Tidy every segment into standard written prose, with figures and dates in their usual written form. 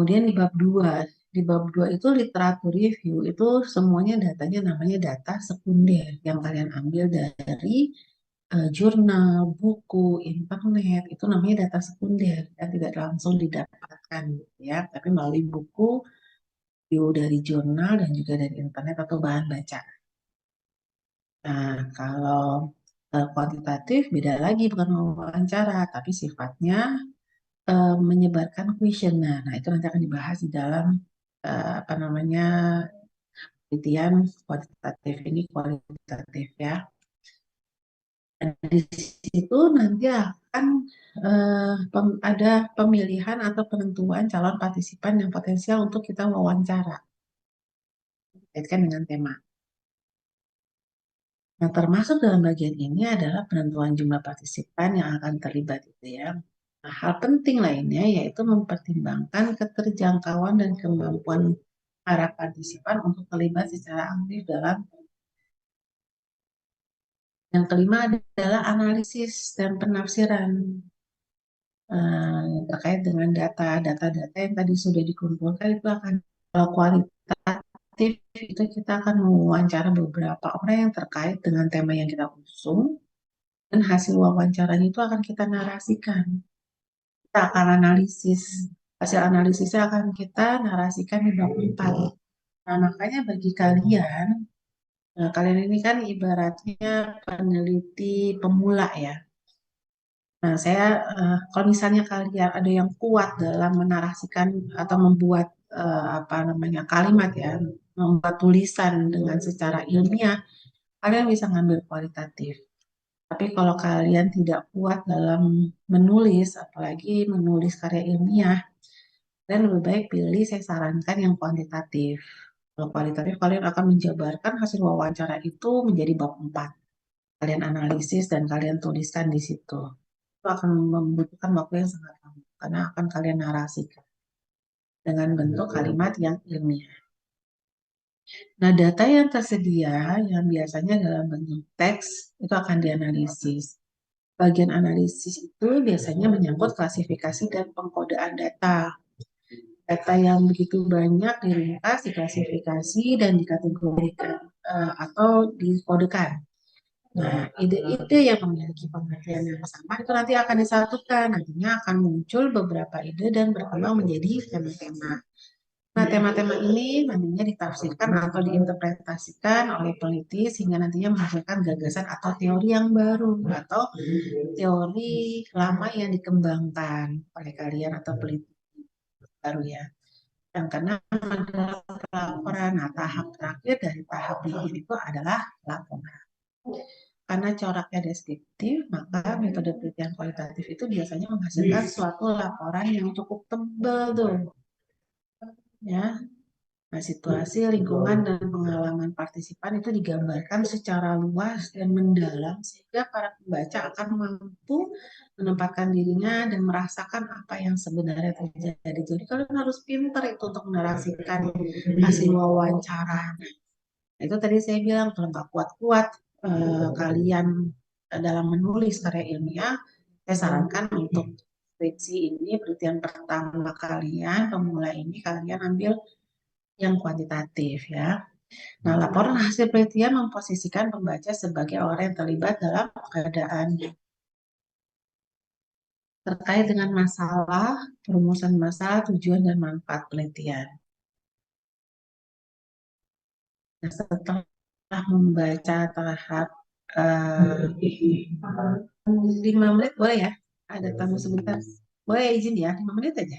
Kemudian di bab 2 itu literatur review itu semuanya datanya namanya data sekunder yang kalian ambil dari jurnal, buku, internet itu namanya data sekunder dan tidak langsung didapatkan gitu ya, tapi melalui buku, review dari jurnal dan juga dari internet atau bahan baca. Nah, kalau kuantitatif beda lagi bukan wawancara, tapi sifatnya menyebarkan kuesioner. Nah, itu nanti akan dibahas di dalam apa namanya penelitian kuantitatif ini kualitatif ya. Dan di situ nanti akan ada pemilihan atau penentuan calon partisipan yang potensial untuk kita wawancara, kaitkan dengan tema. Nah, termasuk dalam bagian ini adalah penentuan jumlah partisipan yang akan terlibat itu ya. Nah, hal penting lainnya yaitu mempertimbangkan keterjangkauan dan kemampuan para partisipan untuk terlibat secara aktif dalam. Yang kelima adalah analisis dan penafsiran terkait dengan data-data yang tadi sudah dikumpulkan itu akan kalau kualitatif itu kita akan mewawancara beberapa orang yang terkait dengan tema yang kita usung dan hasil wawancaranya itu akan kita narasikan. Kita akan analisis, hasil analisisnya akan kita narasikan di bab 4. Nah, makanya bagi kalian, kalian ini kan ibaratnya peneliti pemula ya. Nah, kalau misalnya kalian ada yang kuat dalam menarasikan atau membuat apa namanya kalimat ya, membuat tulisan dengan secara ilmiah, kalian bisa ngambil kualitatif. Tapi kalau kalian tidak kuat dalam menulis, apalagi menulis karya ilmiah, kalian lebih baik pilih, saya sarankan yang kuantitatif. Kalau kualitatif, kalian akan menjabarkan hasil wawancara itu menjadi bab 4. Kalian analisis dan kalian tuliskan di situ. Itu akan membutuhkan waktu yang sangat lama, karena akan kalian narasikan dengan bentuk kalimat yang ilmiah. Nah, data yang tersedia, yang biasanya dalam bentuk teks, itu akan dianalisis. Bagian analisis itu biasanya menyangkut klasifikasi dan pengkodean data. Data yang begitu banyak diringkas, diklasifikasi, dan dikategorikan atau dikodekan. Nah, ide-ide yang memiliki pengertian yang sama itu nanti akan disatukan. Nantinya akan muncul beberapa ide dan berkembang menjadi tema-tema. Nah, tema-tema ini nantinya ditafsirkan atau diinterpretasikan oleh peneliti sehingga nantinya menghasilkan gagasan atau teori yang baru atau teori lama yang dikembangkan oleh kalian atau peneliti baru ya. Yang keenam adalah pelaporan. Nah, tahap terakhir dari tahap bikin itu adalah laporan. Karena coraknya deskriptif, maka metode penelitian kualitatif itu biasanya menghasilkan suatu laporan yang cukup tebal tuh. Ya, nah, situasi, lingkungan, dan pengalaman partisipan itu digambarkan secara luas dan mendalam sehingga para pembaca akan mampu menempatkan dirinya dan merasakan apa yang sebenarnya terjadi. Jadi kalian harus pintar itu untuk menarasikan hasil wawancara. Nah, itu tadi saya bilang kalau nggak kuat-kuat kalian dalam menulis karya ilmiah, saya sarankan untuk skripsi ini penelitian pertama kalian, pemula ini kalian ambil yang kuantitatif ya. Nah, laporan hasil penelitian memposisikan pembaca sebagai orang yang terlibat dalam keadaan terkait dengan masalah, perumusan masalah, tujuan, dan manfaat penelitian. Nah, setelah membaca tahap 5 menit boleh ya? Ada tamu sebentar. Boleh ya, izin ya, 5 menit aja.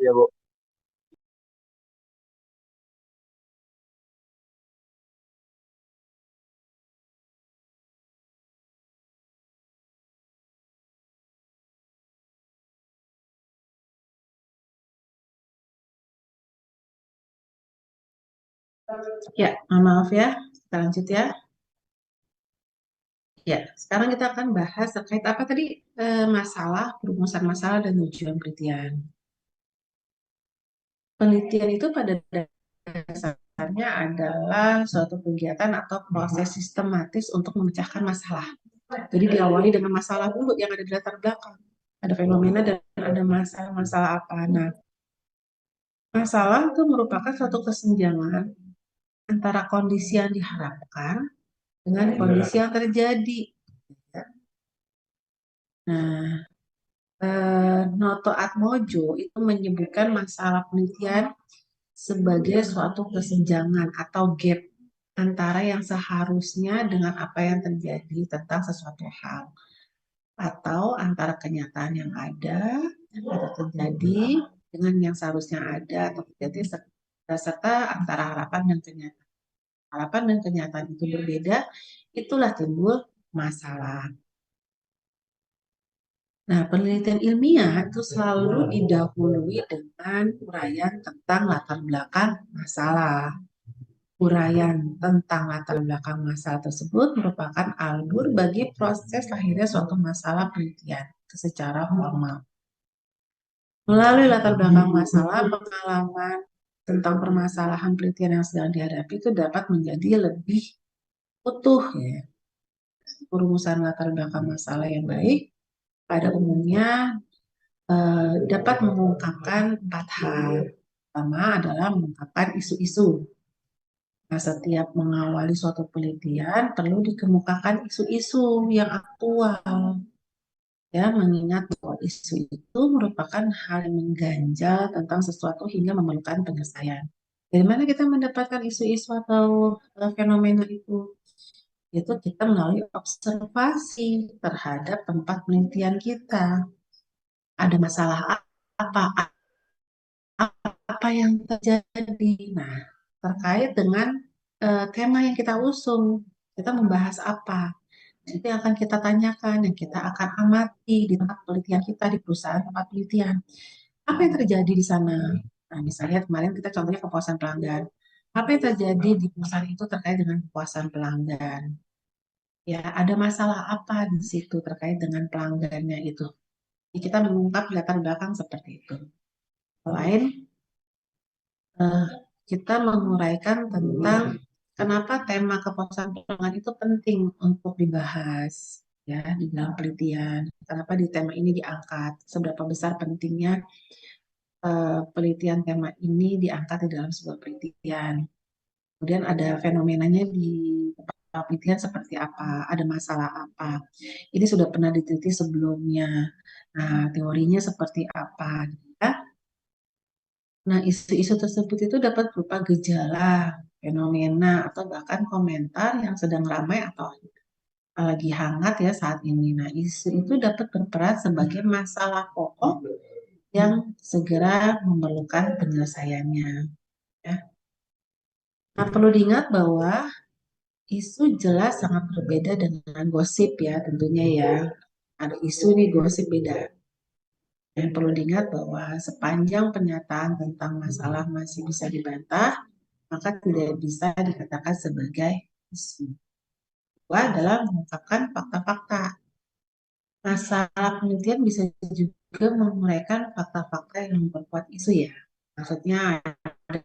Iya, Bu. Ya, maaf ya. Kita lanjut ya. Ya, sekarang kita akan bahas terkait apa tadi masalah, perumusan masalah dan tujuan penelitian. Penelitian itu pada dasarnya adalah suatu kegiatan atau proses sistematis untuk memecahkan masalah. Jadi diawali dengan masalah dulu yang ada di latar belakang. Ada fenomena dan ada masalah apa. Nah, Masalah itu merupakan suatu kesenjangan antara kondisi yang diharapkan dengan kondisi yang terjadi. Nah, Noto Atmojo itu menyebutkan masalah penelitian sebagai suatu kesenjangan atau gap antara yang seharusnya dengan apa yang terjadi tentang sesuatu hal, atau antara kenyataan yang ada atau terjadi dengan yang seharusnya ada atau terjadi, serta antara harapan dan kenyataan. Harapan dan kenyataan itu berbeda, itulah timbul masalah. Nah, penelitian ilmiah itu selalu didahului dengan uraian tentang latar belakang masalah. Uraian tentang latar belakang masalah tersebut merupakan albur bagi proses lahirnya suatu masalah penelitian secara formal. Melalui latar belakang masalah, pengalaman tentang permasalahan penelitian yang sedang dihadapi itu dapat menjadi lebih utuh, ya. Perumusan latar belakang masalah yang baik pada umumnya dapat mengungkapkan 4 hal. Pertama adalah mengungkapkan isu-isu. Nah, setiap mengawali suatu penelitian perlu dikemukakan isu-isu yang aktual, ya, mengingat bahwa isu itu merupakan hal yang mengganjal tentang sesuatu hingga memerlukan penyelesaian. Dari mana kita mendapatkan isu-isu atau fenomena itu? Itu kita melalui observasi terhadap tempat penelitian kita. Ada masalah apa? Apa yang terjadi? Nah, terkait dengan tema yang kita usung, kita membahas apa? Itu yang akan kita tanyakan, yang kita akan amati di tempat penelitian kita, di perusahaan tempat penelitian. Apa yang terjadi di sana? Nah, misalnya kemarin kita contohnya kepuasan pelanggan. Apa yang terjadi di perusahaan itu terkait dengan kepuasan pelanggan? Ya, ada masalah apa di situ terkait dengan pelanggannya itu? Jadi kita mengungkap latar belakang seperti itu. Selain eh, kita menguraikan tentang kenapa tema kepuasan pelanggan itu penting untuk dibahas, ya, di dalam penelitian. Kenapa di tema ini diangkat? Seberapa besar pentingnya penelitian tema ini diangkat di dalam sebuah penelitian. Kemudian ada fenomenanya di penelitian seperti apa, ada masalah apa. Ini sudah pernah diteliti sebelumnya. Nah, teorinya seperti apa, ya. Nah, isu-isu tersebut itu dapat berupa gejala, fenomena, atau bahkan komentar yang sedang ramai atau lagi hangat, ya, saat ini. Nah, isu itu dapat berperan sebagai masalah pokok yang segera memerlukan penyelesaiannya, ya. Nah, perlu diingat bahwa isu jelas sangat berbeda dengan gosip, ya, tentunya, ya. Ada isu nih, gosip beda. Dan perlu diingat bahwa sepanjang pernyataan tentang masalah masih bisa dibantah, maka tidak bisa dikatakan sebagai isu. Kedua adalah mengungkapkan fakta-fakta. Masalah penelitian bisa juga menguraikan fakta-fakta yang memperkuat isu, ya. Maksudnya ada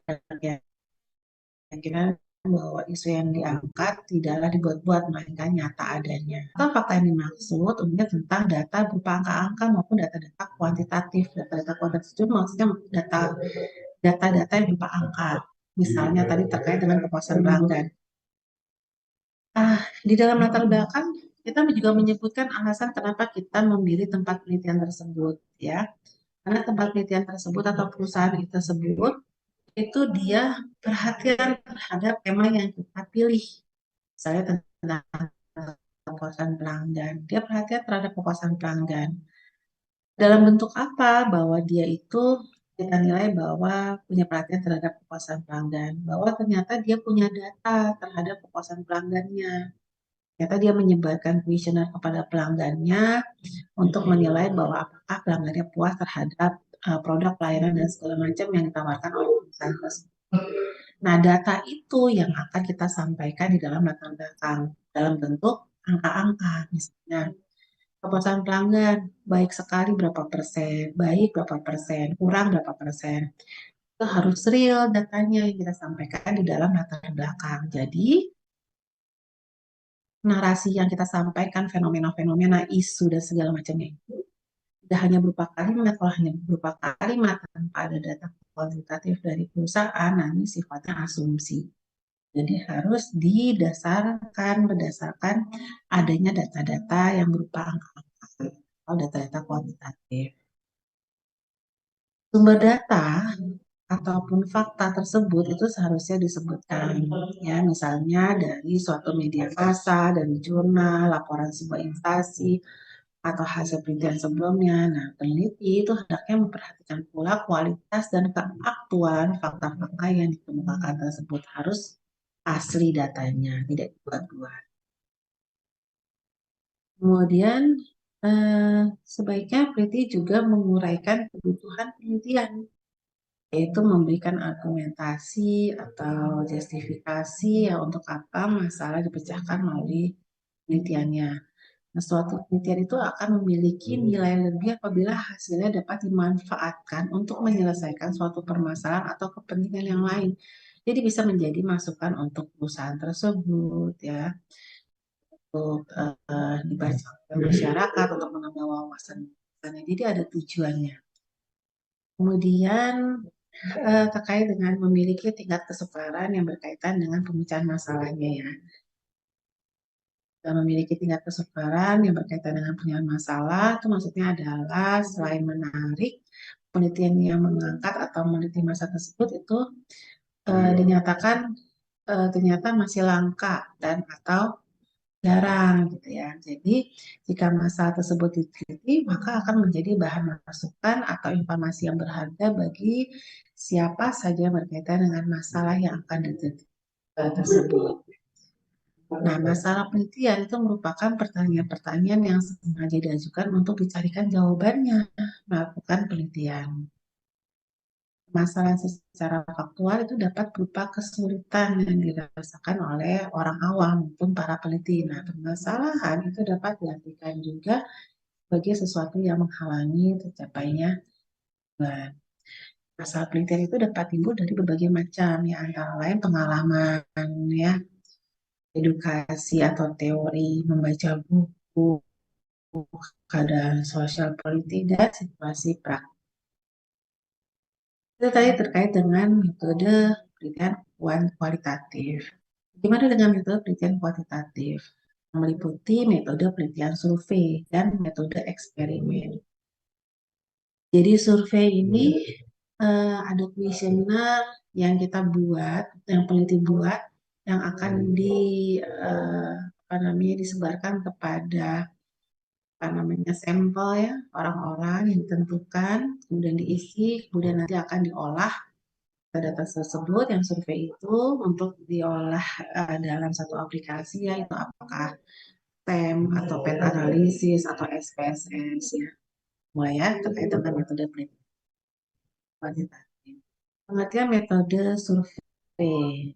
keyakinan bahwa isu yang diangkat tidaklah dibuat-buat, melainkan nyata adanya. Atau fakta yang dimaksud umumnya tentang data berupa angka-angka maupun data-data kuantitatif. Data-data kuantitatif itu maksudnya data-data yang berupa angka. Misalnya tadi terkait dengan kepuasan pelanggan. Di dalam latar belakang kita juga menyebutkan alasan kenapa kita memilih tempat penelitian tersebut, ya. Karena tempat penelitian tersebut atau perusahaan tersebut itu dia perhatian terhadap tema yang kita pilih. Saya tentang kepuasan pelanggan. Dia perhatian terhadap kepuasan pelanggan. Dalam bentuk apa? Bahwa dia itu kita nilai bahwa punya perhatian terhadap kepuasan pelanggan. Bahwa ternyata dia punya data terhadap kepuasan pelanggannya. Ternyata dia menyebarkan kuesioner kepada pelanggannya untuk menilai bahwa apakah pelanggannya puas terhadap produk, pelayanan, dan segala macam yang ditawarkan oleh perusahaan tersebut. Nah, data itu yang akan kita sampaikan di dalam latar belakang dalam bentuk angka-angka. Misalnya, kepuasan pelanggan baik sekali berapa persen, baik berapa persen, kurang berapa persen. Itu harus real datanya yang kita sampaikan di dalam latar belakang. Jadi, narasi yang kita sampaikan, fenomena-fenomena, isu, dan segala macamnya itu tidak hanya berupa kalimat, kalau hanya berupa kalimat tanpa ada data kuantitatif dari perusahaan, nah ini sifatnya asumsi. Jadi harus didasarkan berdasarkan adanya data-data yang berupa angka-angka atau data-data kuantitatif. Sumber data ataupun fakta tersebut itu seharusnya disebutkan, ya, misalnya dari suatu media massa, dari jurnal, laporan sebuah instansi, atau hasil penelitian sebelumnya. Nah, peneliti itu hendaknya memperhatikan pula kualitas dan keaktualan fakta-fakta yang dikemukakan tersebut, harus asli datanya, tidak dibuat-buat. Kemudian sebaiknya peneliti juga menguraikan kebutuhan penelitian, yaitu memberikan argumentasi atau justifikasi ya untuk apa masalah dipecahkan melalui penelitiannya. Nah, suatu penelitian itu akan memiliki nilai lebih apabila hasilnya dapat dimanfaatkan untuk menyelesaikan suatu permasalahan atau kepentingan yang lain. Jadi bisa menjadi masukan untuk perusahaan tersebut, ya, untuk dibaca oleh masyarakat, untuk menambah wawasan. Jadi ada tujuannya. Kemudian terkait dengan memiliki tingkat kesukaran yang berkaitan dengan pemecahan masalahnya, ya. Memiliki tingkat kesukaran yang berkaitan dengan penyelesaian masalah itu maksudnya adalah selain menarik, penelitian yang mengangkat atau meneliti masalah tersebut itu dinyatakan ternyata masih langka dan atau jarang gitu ya. Jadi jika masalah tersebut diteliti maka akan menjadi bahan masukan atau informasi yang berharga bagi siapa saja yang berkaitan dengan masalah yang akan diteliti tersebut. Nah, masalah penelitian itu merupakan pertanyaan-pertanyaan yang sengaja diajukan untuk dicarikan jawabannya melakukan penelitian. Masalah secara faktual itu dapat berupa kesulitan yang dirasakan oleh orang awam maupun para peneliti. Nah, permasalahan itu dapat diartikan juga sebagai sesuatu yang menghalangi tercapainya tujuan. Masalah penelitian itu dapat timbul dari berbagai macam, ya, antara lain pengalaman, ya, edukasi atau teori, membaca buku, keadaan sosial politik, dan situasi praktis. Itu tadi terkait dengan metode penelitian kualitatif. Bagaimana dengan metode penelitian kuantitatif? Meliputi metode penelitian survei dan metode eksperimen. Jadi survei ini ada kuesioner yang kita buat, yang peneliti buat, yang akan disebarkan kepada sampel, ya, orang-orang yang ditentukan, kemudian diisi, kemudian nanti akan diolah data tersebut yang survei itu untuk diolah dalam satu aplikasi, ya, itu apakah TEM atau PET analisis atau SPSS, ya. Mulai, ya, terkait dengan metode penelitian kuantitatif. Pengertian metode survei.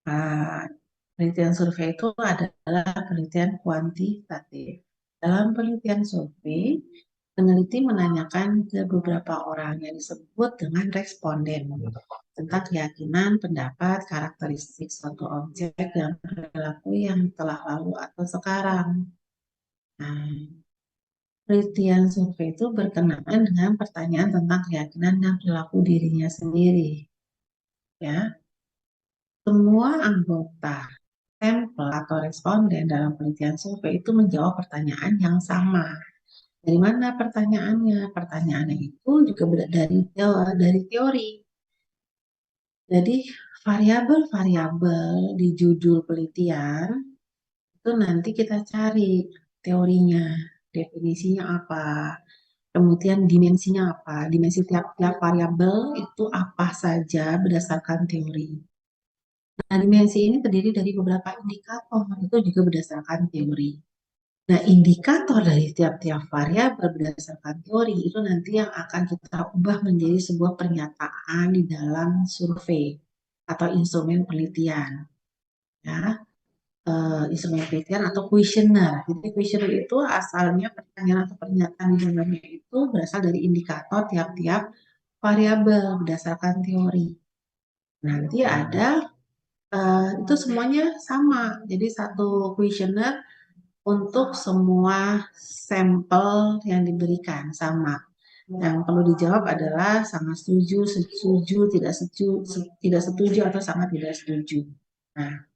Nah, penelitian survei itu adalah penelitian kuantitatif. Dalam penelitian survei, peneliti menanyakan ke beberapa orang yang disebut dengan responden tentang keyakinan, pendapat, karakteristik suatu objek yang berlaku yang telah lalu atau sekarang. Nah, penelitian survei itu berkenaan dengan pertanyaan tentang keyakinan dan perilaku dirinya sendiri. Ya, semua anggota sampel atau responden dalam penelitian survei itu menjawab pertanyaan yang sama. Dari mana pertanyaannya? Pertanyaannya itu juga dari teori. Jadi variabel-variabel di judul penelitian itu nanti kita cari teorinya, definisinya apa, kemudian dimensinya apa, dimensi tiap-tiap variabel itu apa saja berdasarkan teori. Nah, dimensi ini terdiri dari beberapa indikator, itu juga berdasarkan teori. Nah, indikator dari tiap-tiap variabel berdasarkan teori itu nanti yang akan kita ubah menjadi sebuah pernyataan di dalam survei atau instrumen penelitian. Ya, instrumen penelitian atau kuesioner. Jadi kuesioner itu asalnya pertanyaan atau pernyataan di dalamnya itu berasal dari indikator tiap-tiap variabel berdasarkan teori. Nanti ada itu semuanya sama. Jadi satu kuesioner untuk semua sampel yang diberikan sama. Yang perlu dijawab adalah sangat setuju, setuju, tidak setuju atau sangat tidak setuju. Nah,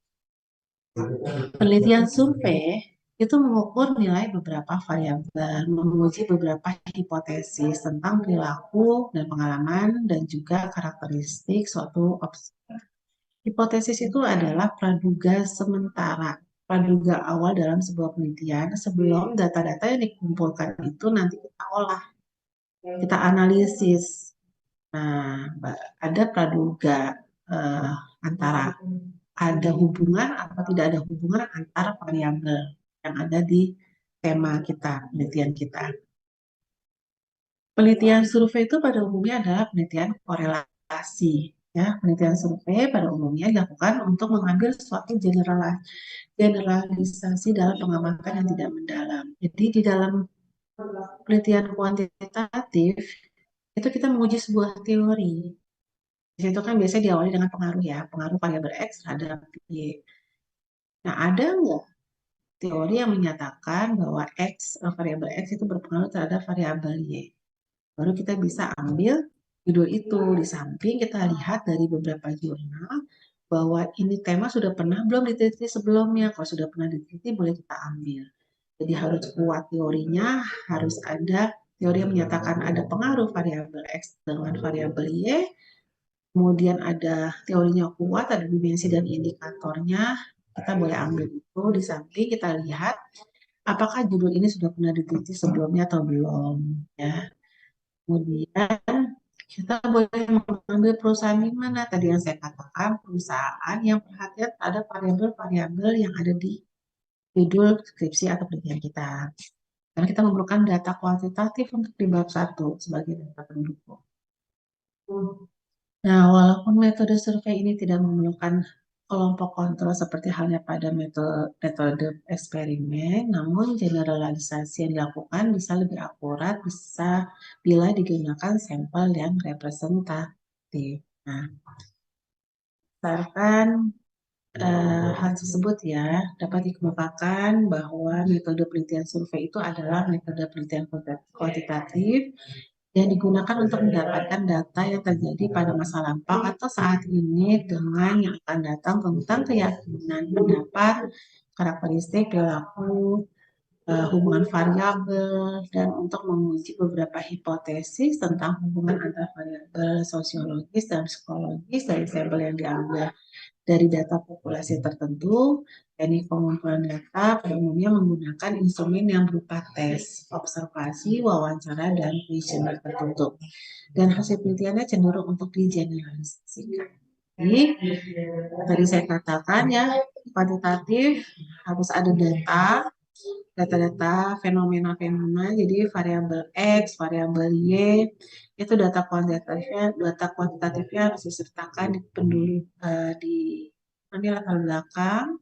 penelitian survei itu mengukur nilai beberapa variabel, menguji beberapa hipotesis tentang perilaku dan pengalaman dan juga karakteristik suatu objek. Hipotesis itu adalah praduga sementara, praduga awal dalam sebuah penelitian sebelum data-data yang dikumpulkan itu nanti kita olah, kita analisis. Nah, ada praduga antara ada hubungan atau tidak ada hubungan antara variabel yang ada di tema kita, penelitian kita. Penelitian survei itu pada umumnya adalah penelitian korelasi. Ya, penelitian survei pada umumnya dilakukan untuk mengambil suatu generalisasi dalam pengamatan yang tidak mendalam. Jadi di dalam penelitian kuantitatif itu kita menguji sebuah teori. Di situ kan biasanya diawali dengan pengaruh ya, pengaruh variabel X terhadap Y. Nah, ada nggak teori yang menyatakan bahwa variabel X itu berpengaruh terhadap variabel Y? Baru kita bisa ambil judul itu. Di samping kita lihat dari beberapa jurnal bahwa ini tema sudah pernah belum diteliti sebelumnya. Kalau sudah pernah diteliti boleh kita ambil. Jadi harus kuat teorinya, harus ada teori yang menyatakan ada pengaruh variabel X dengan variabel Y. Kemudian ada teorinya kuat, ada dimensi dan indikatornya. Kita boleh ambil itu. Di samping kita lihat apakah judul ini sudah pernah diteliti sebelumnya atau belum. Ya. Kemudian kita boleh mengambil perusahaan di mana tadi yang saya katakan, perusahaan yang perhatian ada variabel-variabel yang ada di judul skripsi atau penelitian kita. Karena kita memerlukan data kuantitatif untuk di bab 1 sebagai data pendukung. Nah, walaupun metode survei ini tidak memerlukan kelompok kontrol seperti halnya pada metode eksperimen, namun generalisasi yang dilakukan bisa lebih akurat bisa bila digunakan sampel yang representatif. Nah, berdasarkan hal tersebut ya, dapat dikemukakan bahwa metode penelitian survei itu adalah metode penelitian kuantitatif yang digunakan untuk mendapatkan data yang terjadi pada masa lampau atau saat ini dengan yang akan datang tentang keyakinan, pendapat, karakteristik, perilaku, hubungan variabel, dan untuk menguji beberapa hipotesis tentang hubungan antara variabel sosiologis dan psikologis dari sampel yang diambil dari data populasi tertentu. Teknik pengumpulan data pada umumnya menggunakan instrumen yang berupa tes, observasi, wawancara, dan kuesioner tertentu. Dan hasil penelitiannya cenderung untuk digeneralisasikan. Jadi, tadi saya katakan ya, kuantitatif harus ada data-data fenomena-fenomena, jadi variabel X, variabel Y, itu data kuantitatifnya harus disertakan di pendulu di latar belakang.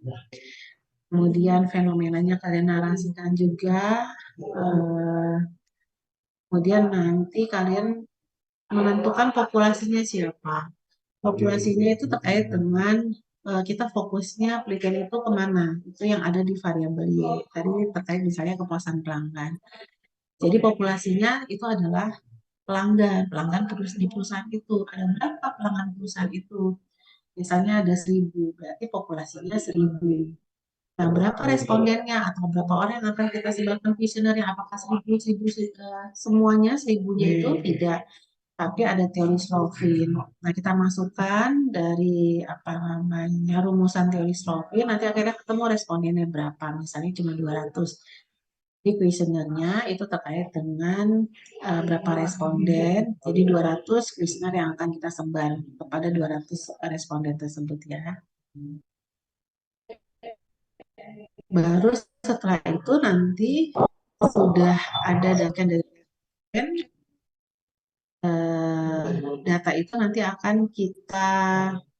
Kemudian fenomenanya kalian narasikan juga. Kemudian nanti kalian menentukan populasinya siapa. Populasinya itu terkait dengan kita fokusnya penelitian itu kemana. Itu yang ada di variabel Y. Tadi terkait misalnya kepuasan pelanggan. Jadi populasinya itu adalah pelanggan di perusahaan itu. Ada berapa pelanggan perusahaan itu? Misalnya ada 1.000, berarti populasinya 1.000. Nah, berapa respondennya atau berapa orang yang akan kita sebarkan kuesionernya? Apakah 1.000, semuanya 1.000-nya itu tidak, tapi ada teori Slovin. Nah, kita masukkan dari apa namanya rumusan teori Slovin, nanti akhirnya ketemu respondennya berapa, misalnya cuma 200. Jadi kuesionernya itu terkait dengan berapa responden, jadi 200 kuesioner yang akan kita sebar kepada 200 responden tersebut ya. Baru setelah itu nanti sudah ada data dari data itu nanti akan kita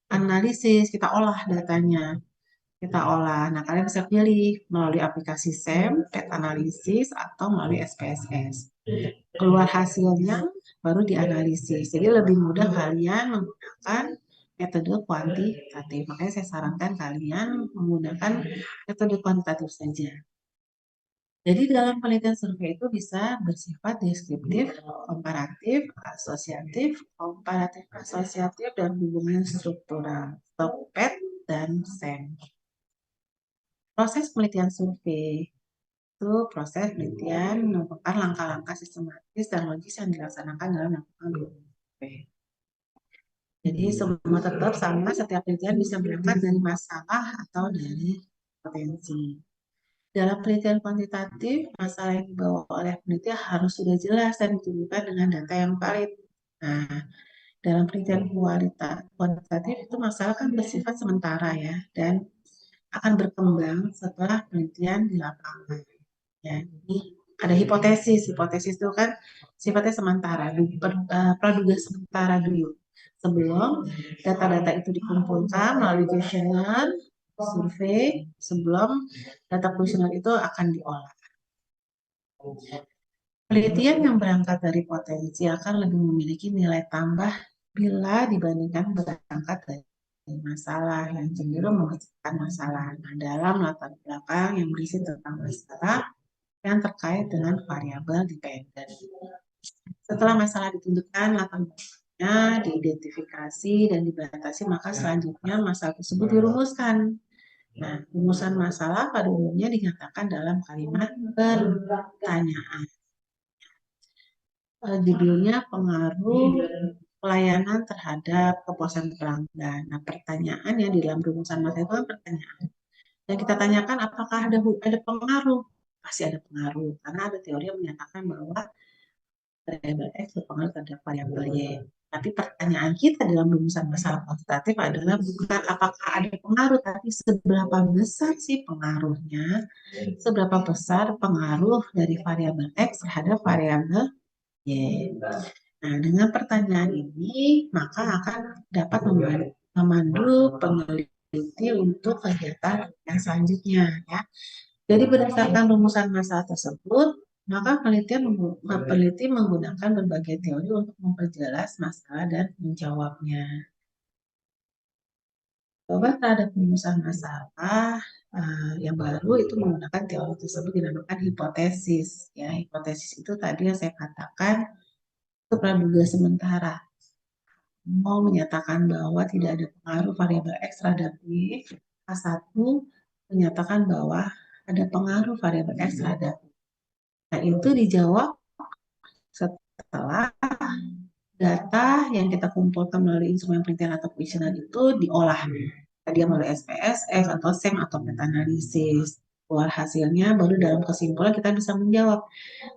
analisis, kita olah datanya. Kita olah. Nah, kalian bisa pilih melalui aplikasi SEM, pet analisis, atau melalui SPSS. Keluar hasilnya, baru dianalisis. Jadi lebih mudah kalian menggunakan metode kuantitatif. Makanya saya sarankan kalian menggunakan metode kuantitatif saja. Jadi dalam penelitian survei itu bisa bersifat deskriptif, komparatif, asosiatif, asosiatif, dan hubungan struktural, Topet, dan SEM. Proses penelitian survei itu proses penelitian merupakan langkah-langkah sistematis dan logis yang dilaksanakan dalam melakukan survei. Jadi semua tetap sama, setiap penelitian bisa berangkat dari masalah atau dari potensi. Dalam penelitian kuantitatif, masalah yang dibawa oleh peneliti harus sudah jelas dan ditunjukkan dengan data yang valid. Nah, dalam penelitian kuantitatif itu masalah kan bersifat sementara ya, dan akan berkembang setelah penelitian di lapangan. Ya, jadi ada hipotesis. Hipotesis itu kan sifatnya sementara, praduga sementara dulu. Sebelum data-data itu dikumpulkan melalui kuesioner, survei, sebelum data kuesioner itu akan diolah. Penelitian yang berangkat dari potensi akan lebih memiliki nilai tambah bila dibandingkan berangkat dari masalah yang cenderung memecahkan masalah. Nah, dalam latar belakang yang berisi tentang masalah yang terkait dengan variabel dependen. Setelah masalah ditentukan, latar belakangnya diidentifikasi dan dibatasi, maka selanjutnya masalah tersebut dirumuskan. Nah, rumusan masalah pada umumnya dinyatakan dalam kalimat pertanyaan. Judulnya pengaruh pelayanan terhadap kepuasan pelanggan. Nah, pertanyaan yang di dalam rumusan masalah itu kan pertanyaan. Dan kita tanyakan apakah ada pengaruh? Pasti ada pengaruh, karena ada teori yang menyatakan bahwa variabel X berpengaruh terhadap variabel Y. Tapi pertanyaan kita dalam rumusan masalah kuantitatif adalah bukan apakah ada pengaruh, tapi seberapa besar sih pengaruhnya, seberapa besar pengaruh dari variabel X terhadap variabel Y. Nah, dengan pertanyaan ini, maka akan dapat memandu peneliti untuk kegiatan yang selanjutnya. Ya. Jadi berdasarkan rumusan masalah tersebut, maka peneliti menggunakan berbagai teori untuk memperjelas masalah dan menjawabnya. Bahwa terhadap rumusan masalah yang baru itu menggunakan teori tersebut dinamakan hipotesis. Ya, hipotesis itu tadi yang saya katakan itu praduga sementara. Mau menyatakan bahwa tidak ada pengaruh variabel X terhadap Y, A1 menyatakan bahwa ada pengaruh variabel X terhadap Y. Nah, itu dijawab setelah data yang kita kumpulkan melalui instrumen penelitian atau kuesioner itu diolah. Dia melalui SPSS atau SEM atau meta analisis. Keluar hasilnya, baru dalam kesimpulan kita bisa menjawab.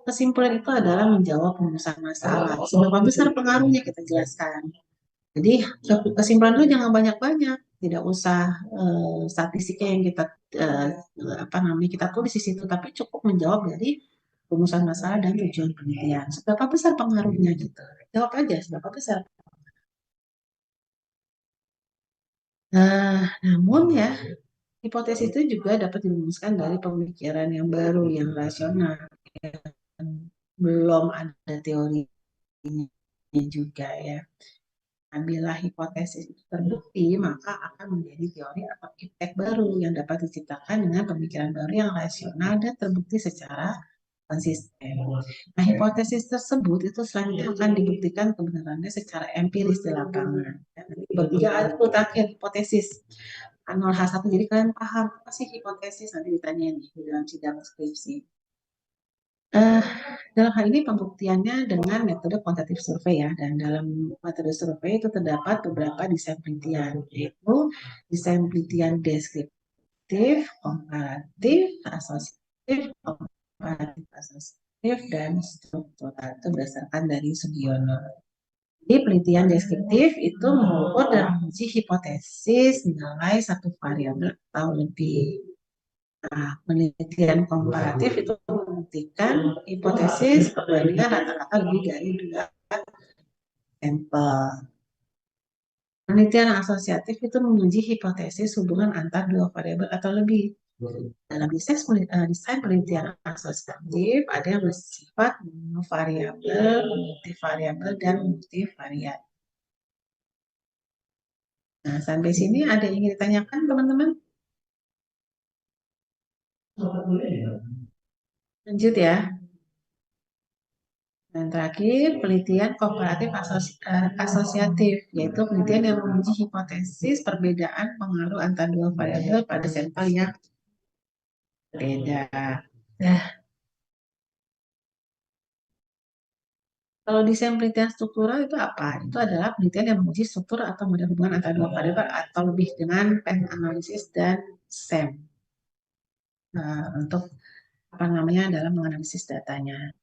Kesimpulan itu adalah menjawab rumusan masalah. Seberapa besar pengaruhnya kita jelaskan. Jadi kesimpulan itu jangan banyak-banyak, tidak usah statistiknya yang kita kita tulis di situ, tapi cukup menjawab dari rumusan masalah dan tujuan penelitian. Seberapa besar pengaruhnya gitu? Jawab aja seberapa besar. Nah, namun ya hipotesis itu juga dapat dirumuskan dari pemikiran yang baru, yang rasional, yang belum ada teorinya juga ya. Nah, bila hipotesis itu terbukti, maka akan menjadi teori atau iptek baru yang dapat diciptakan dengan pemikiran baru yang rasional dan terbukti secara konsisten. Nah, hipotesis tersebut itu selanjutnya akan dibuktikan kebenarannya secara empiris di lapangan. Bertiga ada terakhir hipotesis. 0H1, jadi kalian paham apa sih hipotesis, nanti ditanya nih di dalam sidang skripsi. Eh, dalam hal ini pembuktiannya dengan metode kuantitatif survei ya, dan dalam metode survei itu terdapat beberapa desain penelitian, yaitu desain penelitian deskriptif, komparatif, asosiatif, komparatif asosiatif, dan struktural. Itu berdasarkan dari Sugiono. Jadi penelitian deskriptif itu mengukur dan menguji hipotesis nilai satu variabel atau lebih. Nah, penelitian komparatif itu membuktikan hipotesis perbandingan rata-rata lebih dari 2 sampel. Penelitian asosiatif itu menguji hipotesis hubungan antar 2 variabel atau lebih. Dalam desain penelitian asosiatif ada yang bersifat monovariabel, multivariabel, dan multivariat. Nah, sampai sini ada yang ingin ditanyakan teman-teman? Lanjut ya. Dan terakhir, penelitian kooperatif asosiatif, yaitu penelitian yang menguji hipotesis perbedaan pengaruh antara dua variabel pada sampel yang beda. Nah, kalau desain penelitian struktural itu apa? Itu adalah penelitian yang menguji struktur atau model hubungan antara dua variabel atau lebih dengan pattern analysis dan SEM. Untuk apa namanya dalam menganalisis datanya.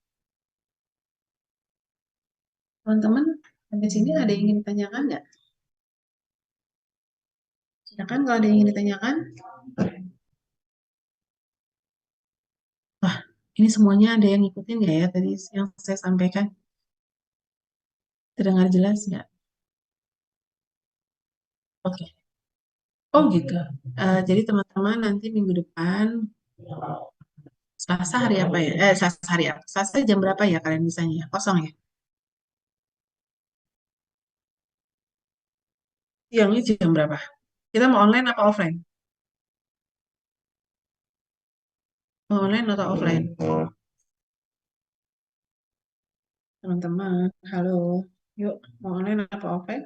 Teman-teman, sampai sini ada yang ingin ditanyakan nggak? Silakan kalau ada yang ingin ditanyakan. Wah, ini semuanya ada yang ngikutin nggak ya tadi yang saya sampaikan? Terdengar jelas nggak? Oke. Oh gitu. Jadi teman-teman nanti minggu depan, Selasa hari apa ya? Selasa hari apa? Selasa jam berapa ya kalian bisanya? Kosong ya? Siangnya jam berapa? Kita mau online apa offline? Mau online atau offline? Teman-teman, halo. Yuk, mau online apa offline?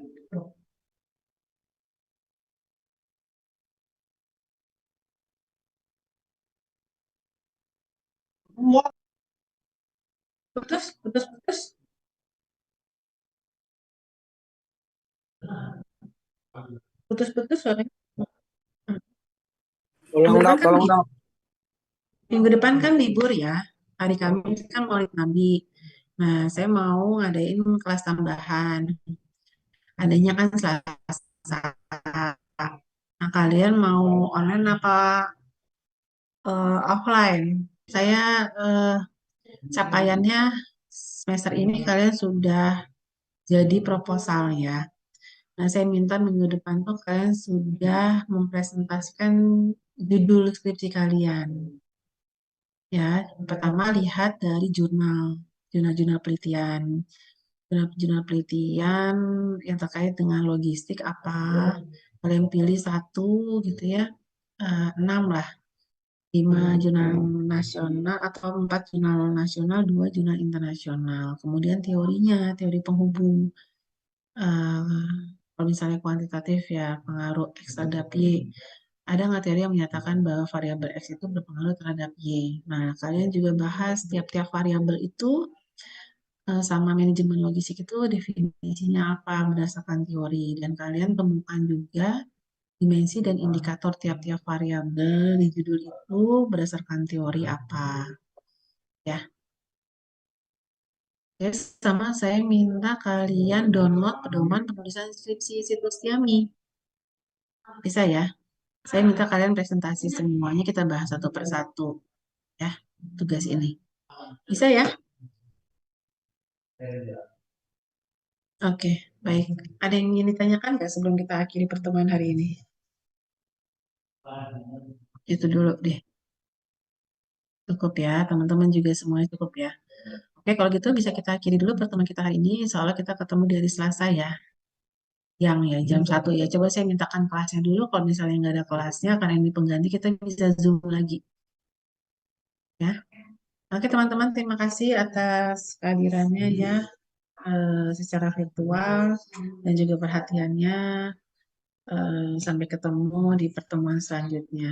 Putus, putus, putus. Putus-putus soalnya. Tolong Minggu depan dong, kan tolong dong. minggu depan kan libur ya. Hari Kamis kan Maulid Nabi. Nah, saya mau ngadain kelas tambahan. Adanya kan Selasa. Nah, kalian mau online apa offline? Saya capaiannya semester ini kalian sudah jadi proposalnya. Nah, saya minta minggu depan tuh kalian sudah mempresentasikan judul skripsi kalian. Ya, pertama lihat dari jurnal-jurnal penelitian. Jurnal penelitian yang terkait dengan logistik apa. Kalian pilih satu gitu ya, enam lah. 5 jurnal nasional atau 4 jurnal nasional, 2 jurnal internasional. Kemudian teorinya, teori penghubung. Eh, Kalau misalnya kuantitatif ya pengaruh X terhadap Y. Ada nggak teori yang menyatakan bahwa variabel X itu berpengaruh terhadap Y? Nah, kalian juga bahas tiap-tiap variabel itu sama manajemen logistik itu definisinya apa berdasarkan teori. Dan kalian temukan juga dimensi dan indikator tiap-tiap variabel di judul itu berdasarkan teori apa. Ya, oke, sama saya minta kalian download pedoman penulisan skripsi situs Tiami. Bisa ya? Saya minta kalian presentasi semuanya, kita bahas satu persatu ya, tugas ini. Bisa ya? Oke, baik. Ada yang ingin ditanyakan nggak sebelum kita akhiri pertemuan hari ini? Itu dulu deh. Cukup ya, teman-teman juga semuanya cukup ya. Oke, kalau gitu bisa kita akhiri dulu pertemuan kita hari ini. Soalnya kita ketemu di hari Selasa ya. Yang ya jam 1 ya. Coba saya mintakan kelasnya dulu. Kalau misalnya nggak ada kelasnya, karena ini pengganti, kita bisa Zoom lagi. Ya. Oke teman-teman, terima kasih atas kehadirannya ya secara virtual dan juga perhatiannya. Sampai ketemu di pertemuan selanjutnya.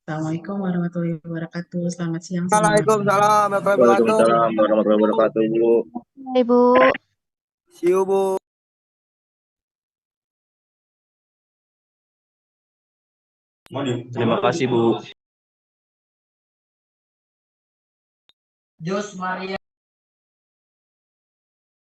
Assalamualaikum warahmatullahi wabarakatuh. Selamat siang semuanya. Waalaikumsalam warahmatullahi wabarakatuh. Waalaikumsalam warahmatullahi wabarakatuh, Bu. Ibu. See you, Bu. Terima kasih, Bu. Jus Maria.